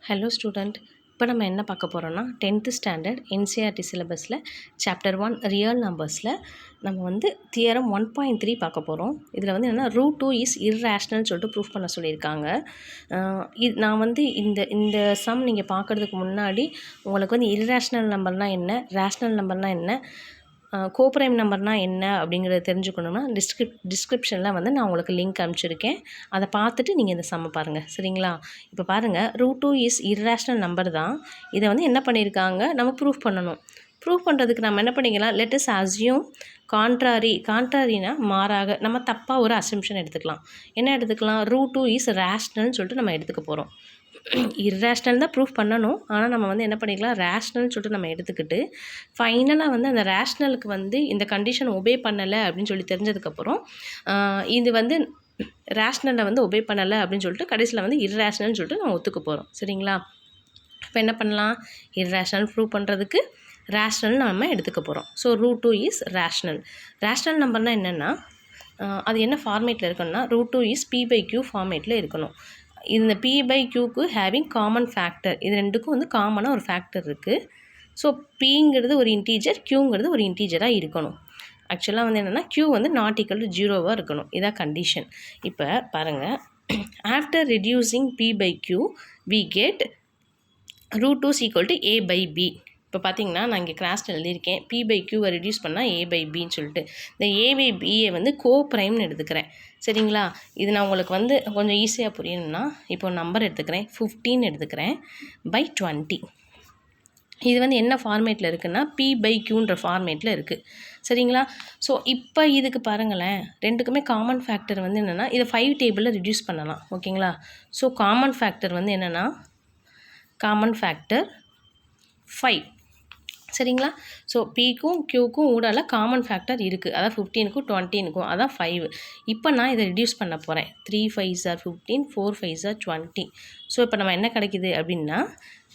Hello student, இப்போ நம்ம என்ன பார்க்க போகிறோம்னா 10th ஸ்டாண்டர்ட் என்சிஆர்டி சிலபஸில் சாப்டர் 1 ரியல் நம்பர்ஸில் நம்ம வந்து தியரம் 1.3 பார்க்க போகிறோம். இதில் வந்து என்னென்னா √2 இஸ் இர்ரேஷ்னல் சொல்லிட்டு ப்ரூஃப் பண்ண சொல்லியிருக்காங்க. நான் வந்து இந்த சம் நீங்கள் பார்க்குறதுக்கு முன்னாடி உங்களுக்கு வந்து இர்ரேஷ்னல் நம்பர்னால் என்ன, ரேஷ்னல் நம்பர்னால் என்ன, கோப்ரைம் நம்பர்னால் என்ன அப்படிங்கிறத தெரிஞ்சுக்கணுன்னா டிஸ்கிரிப்ஷனில் வந்து நான் உங்களுக்கு லிங்க் அனுப்பிச்சிருக்கேன். அதை பார்த்துட்டு நீங்கள் இந்த சம்மை பாருங்கள், சரிங்களா? இப்போ பாருங்கள், √2 இஸ் இர்ரேஷ்னல் நம்பர் தான். இதை வந்து என்ன பண்ணியிருக்காங்க, நம்ம ப்ரூஃப் பண்ணணும். ப்ரூஃப் பண்ணுறதுக்கு நம்ம என்ன பண்ணிக்கலாம், லெட் அஸ் அஸ்யூம் கான்ட்ராரினா மாறாக நம்ம தப்பாக ஒரு அசம்ஷன் எடுத்துக்கலாம். என்ன எடுத்துக்கலாம், √2 இஸ் ரேஷ்னல்னு சொல்லிட்டு நம்ம எடுத்துக்க போகிறோம். இர்ரேஷ்னல் தான் ப்ரூஃப் பண்ணணும், ஆனால் நம்ம வந்து என்ன பண்ணிக்கலாம், ரேஷ்னல்னு சொல்லிட்டு நம்ம எடுத்துக்கிட்டு ஃபைனலாக வந்து அந்த ரேஷ்னலுக்கு வந்து இந்த கண்டிஷன் ஒபே பண்ணலை அப்படின்னு சொல்லி தெரிஞ்சதுக்கப்புறம் இது வந்து ரேஷ்னலில் வந்து ஒபே பண்ணலை அப்படின்னு சொல்லிட்டு கடைசியில் வந்து இர்ரேஷ்னல்னு சொல்லிட்டு நம்ம ஒத்துக்க போகிறோம், சரிங்களா? இப்போ என்ன பண்ணலாம், இர்ரேஷ்னல் ப்ரூவ் பண்ணுறதுக்கு ரேஷ்னல் நம்ம எடுத்துக்க போகிறோம். So √2 is rational. ரேஷ்னல் நம்பர்னால் என்னென்னா, அது என்ன ஃபார்மேட்டில் இருக்கணும்னா, √2 இஸ் p/q ஃபார்மேட்டில் இருக்கணும். இந்த p/qக்கு ஹேவிங் காமன் ஃபேக்டர், இது ரெண்டுக்கும் வந்து காமனாக ஒரு ஃபேக்டர் இருக்குது. ஸோ பிங்கிறது ஒரு இன்டீஜர், க்யூங்கிறது ஒரு இன்டீஜராக இருக்கணும். ஆக்சுவலாக வந்து என்னென்னா q வந்து நாட் ஈக்குவல் டு 0வாக இருக்கணும், இதான் கண்டிஷன். இப்போ பாருங்கள், after reducing p/q we get √2 is equal to a/b. இப்போ பார்த்தீங்கன்னா நான் இங்கே கிராஸ்ட் எழுதியிருக்கேன், p/qவை ரெடியூஸ் பண்ணால் a/bன்னு சொல்லிட்டு. இந்த a/bயை வந்து கோப்ரைம்னு எடுத்துக்கிறேன், சரிங்களா? இது நான் உங்களுக்கு வந்து கொஞ்சம் ஈஸியாக புரியணும்னா இப்போ நம்பர் எடுத்துக்கிறேன், 15 எடுத்துக்கிறேன் by 20. இது வந்து என்ன ஃபார்மேட்டில் இருக்குன்னா p/qன்ற ஃபார்மேட்டில் இருக்குது, சரிங்களா? ஸோ இப்போ இதுக்கு பாருங்களேன், ரெண்டுக்குமே காமன் ஃபேக்டர் வந்து என்னென்னா, இதை 5 டேபிளில் ரிடியூஸ் பண்ணலாம், ஓகேங்களா? ஸோ காமன் ஃபேக்டர் வந்து என்னென்னா, காமன் ஃபேக்டர் 5, சரிங்களா? ஸோ பிக்கும் க்யூக்கும் ஊடால காமன் ஃபேக்டர் இருக்குது, அதான் 15க்கும் 20க்கும், அதான் 5. இப்போ நான் இதை ரிடியூஸ் பண்ண போகிறேன். 3 5s are 15, 4 5s are 20. So இப்போ நம்ம என்ன கிடைக்கிது அப்படின்னா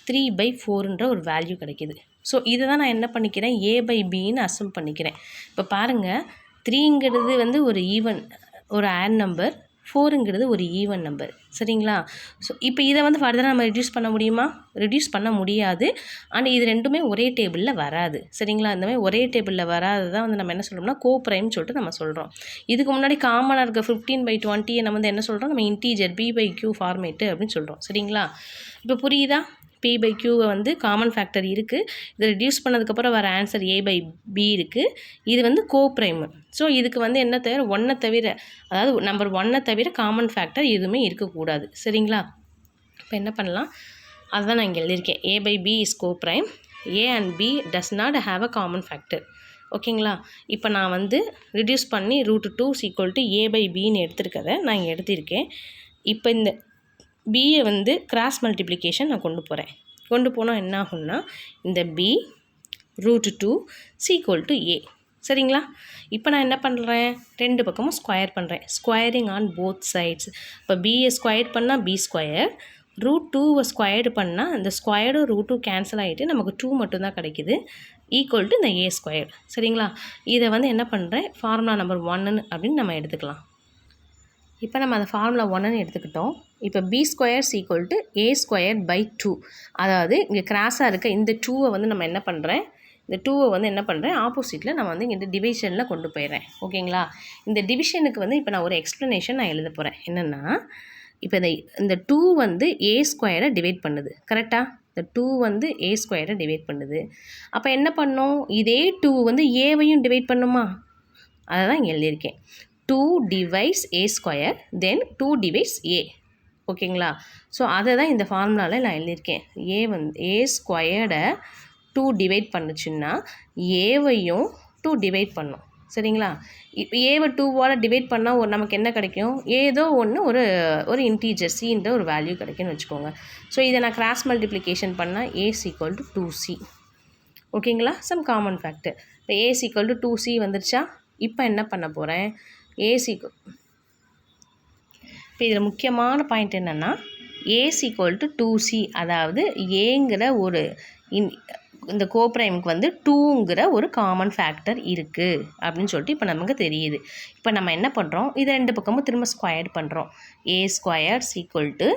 3/4ன்ற ஒரு வேல்யூ கிடைக்கிது. ஸோ இதை தான் நான் என்ன பண்ணிக்கிறேன், a/bன்னு அசம் பண்ணிக்கிறேன். இப்போ பாருங்கள், 3ங்கிறது வந்து ஒரு ஈவன், ஒரு ஆட் நம்பர், 4ங்கிறது ஒரு ஈவன் நம்பர், சரிங்களா? ஸோ இப்போ இதை வந்து ஃபர்தராக நம்ம ரிடியூஸ் பண்ண முடியுமா? ரிடியூஸ் பண்ண முடியாது. அண்ட் இது ரெண்டுமே ஒரே டேபிளில் வராது, சரிங்களா? இந்த மாதிரி ஒரே டேபிளில் வராது தான் வந்து நம்ம என்ன சொல்கிறோம்னா கோப்ரைம்னு சொல்லிட்டு நம்ம சொல்கிறோம். இதுக்கு முன்னாடி காமனாக இருக்க 15/20 நம்ம வந்து என்ன சொல்கிறோம், நம்ம இன்டீஜர் p/q ஃபார்மேட்டு அப்படின்னு சொல்கிறோம், சரிங்களா? இப்போ புரியுதா? p/qவை வந்து காமன் ஃபேக்டர் இருக்குது, இதை ரிடியூஸ் பண்ணதுக்கப்புறம் வர ஆன்சர் a/b இருக்குது. இது வந்து கோப்ரைமு. ஸோ இதுக்கு வந்து என்ன தவிர, 1 தவிர, அதாவது நம்பர் 1 தவிர காமன் ஃபேக்டர் எதுவுமே இருக்கக்கூடாது, சரிங்களா? இப்போ என்ன பண்ணலாம், அதுதான் நான் இங்கே எழுதியிருக்கேன், a/b is coprime, a and b does not have a common factor, ஓகேங்களா? இப்போ நான் வந்து ரிடியூஸ் பண்ணி √2 is equal to a/bன்னு எடுத்துருக்கதை நான் இங்கே எடுத்திருக்கேன். இப்போ இந்த பியை வந்து கிராஸ் மல்டிப்ளிகேஷன் நான் கொண்டு போனால் என்ன ஆகும்னா, இந்த b √2 is equal to a, சரிங்களா? இப்போ நான் என்ன பண்ணுறேன், ரெண்டு பக்கமும் ஸ்கொயர் பண்ணுறேன், ஸ்கொயரிங் ஆன் போத் சைட்ஸ். இப்போ பியை ஸ்கொயர் பண்ணால் b ஸ்கொயர், √2வை ஸ்கொயர்டு பண்ணால் இந்த ஸ்கொயர்டு √2 கேன்சல் ஆகிட்டு நமக்கு 2 மட்டும்தான் கிடைக்கிது, ஈக்குவல் டு இந்த a ஸ்கொயர், சரிங்களா? இதை வந்து என்ன பண்ணுறேன், ஃபார்முலா நம்பர் 1 அப்படின்னு நம்ம எடுத்துக்கலாம். இப்போ நம்ம அந்த ஃபார்முலா 1ன்னு எடுத்துக்கிட்டோம். இப்போ b square is equal to a square by 2. அதாவது இங்கே கிராஸாக இருக்க இந்த 2வை வந்து நம்ம என்ன பண்ணுறேன், இந்த 2வை வந்து என்ன பண்ணுறேன், ஆப்போசிட்டில் நம்ம வந்து இந்த டிவிஷனில் கொண்டு போயிடுறேன், ஓகேங்களா? இந்த டிவிஷனுக்கு வந்து இப்போ நான் ஒரு எக்ஸ்ப்ளனேஷன் நான் எழுத போகிறேன். என்னென்னா, இப்போ இந்த 2 வந்து a ஸ்கொயரை டிவைட் பண்ணுது, கரெக்டாக? இந்த 2 வந்து a ஸ்கொயரை டிவைட் பண்ணுது. அப்போ என்ன பண்ணோம், இதே 2 வந்து ஏவையும் டிவைட் பண்ணுமா? அதை தான் இங்கே எழுதியிருக்கேன். 2 divides a square, then 2 divides a, ஓகேங்களா? ஸோ அதை தான் இந்த ஃபார்முலாவில் நான் எழுதியிருக்கேன். a ஸ்கொயர்டை 2 டிவைட் பண்ணுச்சுன்னா ஏவையும் 2 டிவைட் பண்ணும், சரிங்களா? இப்போ ஏவை 2வால் டிவைட் பண்ணால் நமக்கு என்ன கிடைக்கும், ஏதோ ஒன்று ஒரு இன்டீஜர் cன்ற ஒரு வேல்யூ கிடைக்குன்னு வச்சுக்கோங்க. ஸோ இதை நான் கிராஸ் மல்டிப்ளிகேஷன் பண்ணால் a is equal to 2c, ஓகேங்களா? Some common factor. இப்போ a is equal to 2c வந்துருச்சா? இப்போ என்ன பண்ண போகிறேன், இப்போ இதில் முக்கியமான பாயிண்ட் என்னென்னா, a is equal to 2c, அதாவது ஏங்கிற ஒரு இந்த கோப்ரைமுக்கு வந்து 2ங்கிற ஒரு காமன் ஃபேக்டர் இருக்குது அப்படின்னு சொல்லிட்டு இப்போ நமக்கு தெரியுது. இப்போ நம்ம என்ன பண்ணுறோம், இது ரெண்டு பக்கமும் திரும்ப ஸ்கொயர்ட் பண்ணுறோம். a square is equal to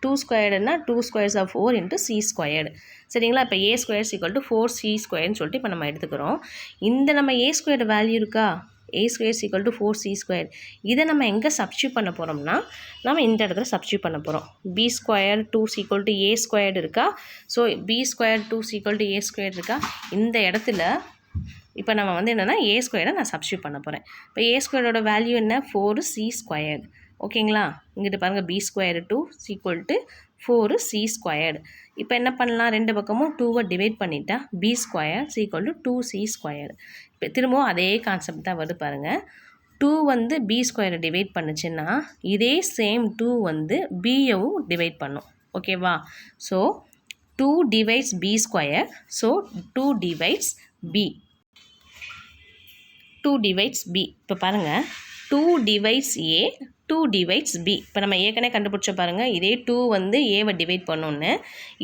2 ஸ்கொயர்டுனா 2 squares of 4 into C squared. சரிங்களா? இப்போ ஏ ஸ்கொயர்ஸ் ஈக்குவல் டு 4c ஸ்கொயர்னு சொல்லிட்டு இப்போ நம்ம எடுத்துக்கிறோம். இந்த நம்ம ஏ ஸ்கொயர்டு வேல்யூ இருக்கா, a square equal to 4c square, இதை நம்ம எங்கே சப்ஸ்டியூட் பண்ண போகிறோம்னா நம்ம இந்த இடத்துல சப்ஸ்டியூட் பண்ண போகிறோம். b square 2c equal to a squared இருக்கா, so b square 2c equal to a square இருக்கா, இந்த இடத்துல இப்போ நம்ம வந்து என்னென்னா a ஸ்கொயரை நான் சப்ஸ்டியூட் பண்ண போகிறேன். இப்போ a ஸ்கொயரோட வேல்யூ என்ன, 4c ஸ்கொயர்டு. ஓகேங்களா? இங்கிட்டு பாருங்கள் b square 2 equal to 4c squared. இப்போ என்ன பண்ணலாம், ரெண்டு பக்கமும் 2வை டிவைட் பண்ணிட்டா b square equal to 2c square. இப்போ திரும்பவும் அதே கான்செப்ட் தான் வருது பாருங்கள். 2 வந்து b ஸ்கொயரை டிவைட் பண்ணுச்சுன்னா இதே சேம் 2 வந்து b-யவும் டிவைட் பண்ணும். ஓகேவா? So 2 divides b square, so 2 divides b. 2 divides b. இப்போ பாருங்கள், 2 டிவைட்ஸ் a, 2 டிவைட்ஸ் b. இப்போ நம்ம ஏற்கனவே கண்டுபிடிச்ச பாருங்கள், இதே 2 வந்து ஏவை டிவைட் பண்ணணுன்னு,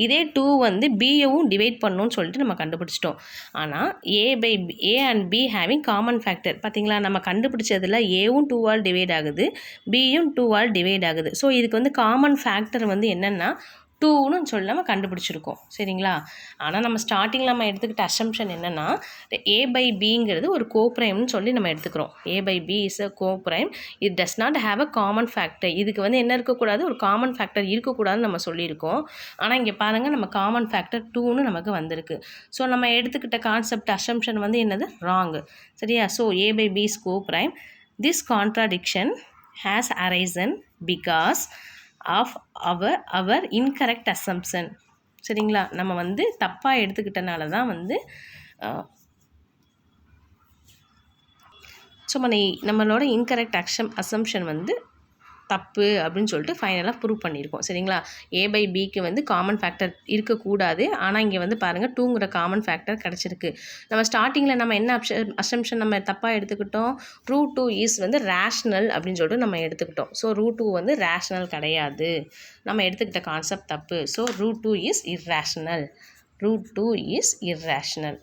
இதே 2 வந்து b-யவும் டிவைட் பண்ணணும்னு சொல்லிட்டு நம்ம கண்டுபிடிச்சிட்டோம். ஆனால் a and b having common factor. பார்த்தீங்களா, நம்ம கண்டுபிடிச்சதில் ஏவும் 2ஆல் டிவைட் ஆகுது, b-யும் 2ஆல் டிவைட் ஆகுது. ஸோ இதுக்கு வந்து காமன் ஃபேக்டர் வந்து என்னென்னா 2ன்னு சொல்லி நம்ம கண்டுபிடிச்சிருக்கோம். சரிங்களா? ஆனால் நம்ம ஸ்டார்டிங்கில் நம்ம எடுத்துக்கிட்ட அசம்ஷன் என்னென்னா a பை பிங்கிறது ஒரு கோப்ரைம்னு சொல்லி நம்ம எடுத்துக்கிறோம். a by b is a coprime, it does not have a common factor. இதுக்கு வந்து என்ன இருக்கக்கூடாது, ஒரு காமன் ஃபேக்டர் இருக்கக்கூடாதுன்னு நம்ம சொல்லியிருக்கோம். ஆனால் இங்கே பாருங்கள், நம்ம காமன் ஃபேக்டர் 2ன்னு நமக்கு வந்திருக்கு. ஸோ நம்ம எடுத்துக்கிட்ட கான்செப்ட் அசம்ஷன் வந்து என்னது, ராங்கு. சரியா? So a by b is coprime. This contradiction has arisen because of our incorrect assumption. சரிங்களா? நம்ம வந்து தப்பாக எடுத்துக்கிட்டனால தான் வந்து ஸோ நம்மளோட இன்கரெக்ட் அசம்ப்ஷன் வந்து தப்பு அப்படின்னு சொல்லிட்டு ஃபைனலாக ப்ரூவ் பண்ணியிருக்கோம். சரிங்களா? a பை பிக்கு வந்து காமன் ஃபேக்டர் இருக்கக்கூடாது, ஆனால் இங்கே வந்து பாருங்கள் 2ங்கிற காமன் ஃபேக்டர் கிடச்சிருக்கு. நம்ம ஸ்டார்டிங்கில் நம்ம என்ன அசம்ப்ஷன் நம்ம தப்பாக எடுத்துக்கிட்டோம், √2 இஸ் வந்து ரேஷ்னல் அப்படின்னு சொல்லிட்டு நம்ம எடுத்துக்கிட்டோம். ஸோ √2 வந்து ரேஷ்னல் கிடையாது, நம்ம எடுத்துக்கிட்ட கான்செப்ட் தப்பு. So √2 is irrational. √2 is irrational.